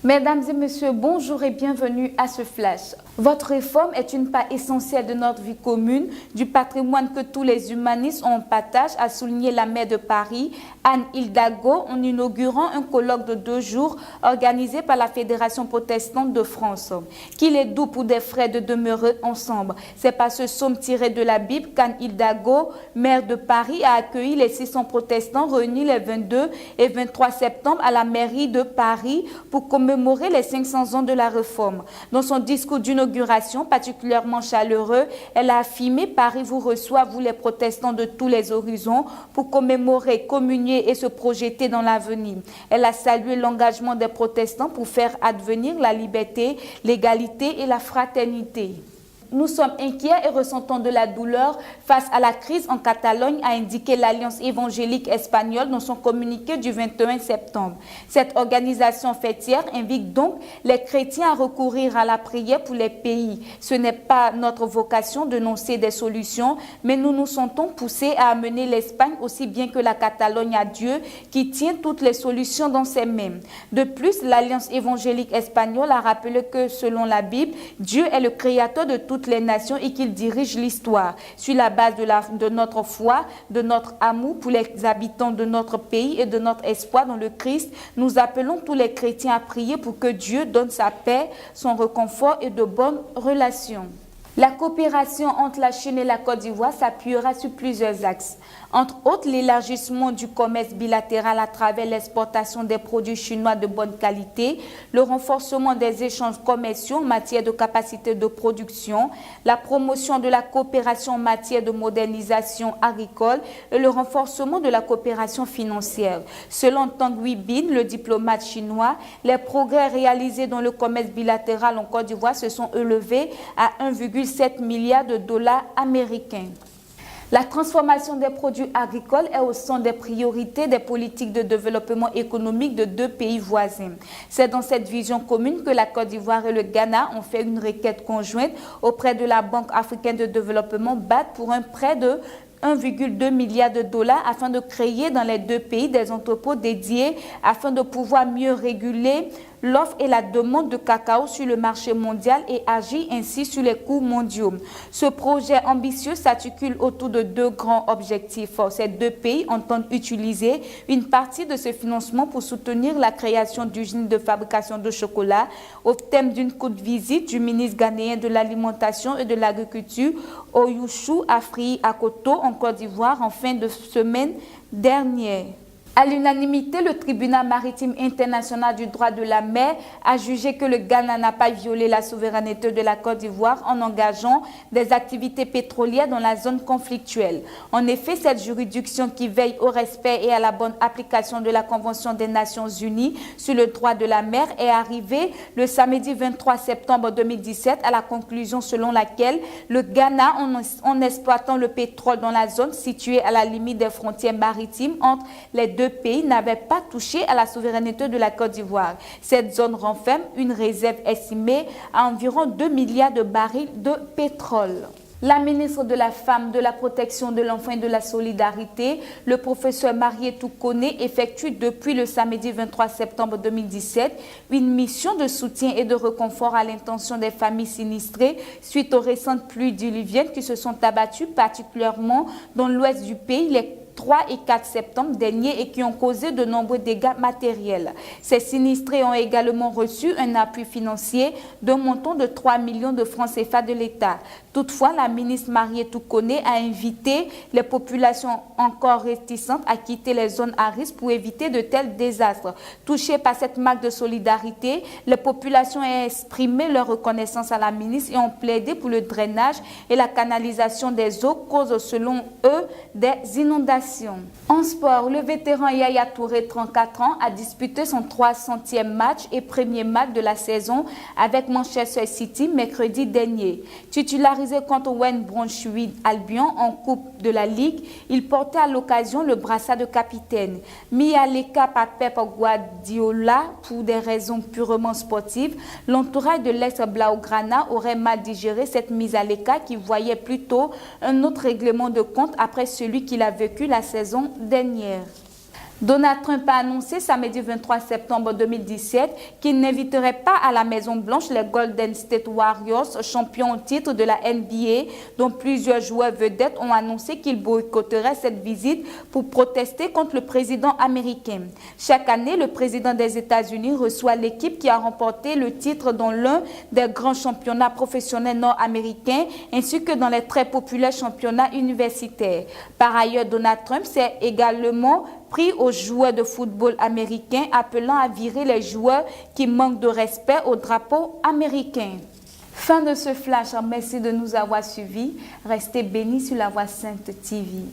Mesdames et messieurs, bonjour et bienvenue à ce flash. Votre réforme est une part essentielle de notre vie commune, du patrimoine que tous les humanistes ont en partage, a souligné la maire de Paris, Anne Hidalgo, en inaugurant un colloque de 2 jours organisé par la Fédération protestante de France. Qu'il est doux pour des frères de demeurer ensemble. C'est par ce psaume tiré de la Bible qu'Anne Hidalgo, maire de Paris, a accueilli les 600 protestants réunis les 22 et 23 septembre à la mairie de Paris pour commémorer les 500 ans de la réforme. Dans son discours d'inauguration particulièrement chaleureux, elle a affirmé « Paris vous reçoit, vous les protestants de tous les horizons, pour commémorer, communier et se projeter dans l'avenir ». Elle a salué l'engagement des protestants pour faire advenir la liberté, l'égalité et la fraternité. Nous sommes inquiets et ressentons de la douleur face à la crise en Catalogne, a indiqué l'Alliance évangélique espagnole dans son communiqué du 21 septembre. Cette organisation fêtière invite donc les chrétiens à recourir à la prière pour les pays. Ce n'est pas notre vocation de noncer des solutions, mais nous nous sentons poussés à amener l'Espagne aussi bien que la Catalogne à Dieu, qui tient toutes les solutions dans ses mains. De plus, l'Alliance évangélique espagnole a rappelé que, selon la Bible, Dieu est le créateur de toutes les nations et qu'il dirige l'histoire. Sur la base de notre foi, de notre amour pour les habitants de notre pays et de notre espoir dans le Christ, nous appelons tous les chrétiens à prier pour que Dieu donne sa paix, son réconfort et de bonnes relations. La coopération entre la Chine et la Côte d'Ivoire s'appuiera sur plusieurs axes. Entre autres, l'élargissement du commerce bilatéral à travers l'exportation des produits chinois de bonne qualité, le renforcement des échanges commerciaux en matière de capacité de production, la promotion de la coopération en matière de modernisation agricole et le renforcement de la coopération financière. Selon Tang Weibin, le diplomate chinois, les progrès réalisés dans le commerce bilatéral en Côte d'Ivoire se sont élevés à 1,7 milliard de dollars américains. La transformation des produits agricoles est au centre des priorités des politiques de développement économique de 2 pays voisins. C'est dans cette vision commune que la Côte d'Ivoire et le Ghana ont fait une requête conjointe auprès de la Banque africaine de développement BAD pour un prêt de 1,2 milliard de dollars afin de créer dans les 2 pays des entrepôts dédiés afin de pouvoir mieux réguler l'offre et la demande de cacao sur le marché mondial et agir ainsi sur les coûts mondiaux. Ce projet ambitieux s'articule autour de 2 grands objectifs. Ces 2 pays entendent utiliser une partie de ce financement pour soutenir la création d'usines de fabrication de chocolat au thème d'une courte visite du ministre ghanéen de l'Alimentation et de l'Agriculture, Oyusu Afri Akoto, en Côte d'Ivoire en fin de semaine dernière. À l'unanimité, le tribunal maritime international du droit de la mer a jugé que le Ghana n'a pas violé la souveraineté de la Côte d'Ivoire en engageant des activités pétrolières dans la zone conflictuelle. En effet, cette juridiction qui veille au respect et à la bonne application de la Convention des Nations Unies sur le droit de la mer est arrivée le samedi 23 septembre 2017 à la conclusion selon laquelle le Ghana, en exploitant le pétrole dans la zone située à la limite des frontières maritimes entre les 2 pays, n'avaient pas touché à la souveraineté de la Côte d'Ivoire. Cette zone renferme une réserve estimée à environ 2 milliards de barils de pétrole. La ministre de la Femme, de la Protection de l'Enfant et de la Solidarité, le professeur Marietou Koné, effectue depuis le samedi 23 septembre 2017 une mission de soutien et de réconfort à l'intention des familles sinistrées suite aux récentes pluies diluviennes qui se sont abattues particulièrement dans l'ouest du pays les 3 et 4 septembre dernier et qui ont causé de nombreux dégâts matériels. Ces sinistrés ont également reçu un appui financier d'un montant de 3 millions de francs CFA de l'État. Toutefois, la ministre Marietou Koné a invité les populations encore réticentes à quitter les zones à risque pour éviter de tels désastres. Touchées par cette marque de solidarité, les populations ont exprimé leur reconnaissance à la ministre et ont plaidé pour le drainage et la canalisation des eaux cause selon eux des inondations. En sport, le vétéran Yaya Touré, 34 ans, a disputé son 300e match et premier match de la saison avec Manchester City mercredi dernier. Titularisé contre West Bromwich Albion en Coupe de la Ligue, il portait à l'occasion le brassard de capitaine. Mis à l'écart par Pep Guardiola pour des raisons purement sportives, l'entourage de l'ex-Blaugrana aurait mal digéré cette mise à l'écart qui voyait plutôt un autre règlement de compte après celui qu'il a vécu la saison dernière. Donald Trump a annoncé samedi 23 septembre 2017 qu'il n'inviterait pas à la Maison-Blanche les Golden State Warriors, champions au titre de la NBA, dont plusieurs joueurs vedettes ont annoncé qu'ils boycotteraient cette visite pour protester contre le président américain. Chaque année, le président des États-Unis reçoit l'équipe qui a remporté le titre dans l'un des grands championnats professionnels nord-américains ainsi que dans les très populaires championnats universitaires. Par ailleurs, Donald Trump s'est également pris aux joueurs de football américains, appelant à virer les joueurs qui manquent de respect au drapeau américain. Fin de ce flash. Merci de nous avoir suivis. Restez bénis sur la Voix Sainte TV.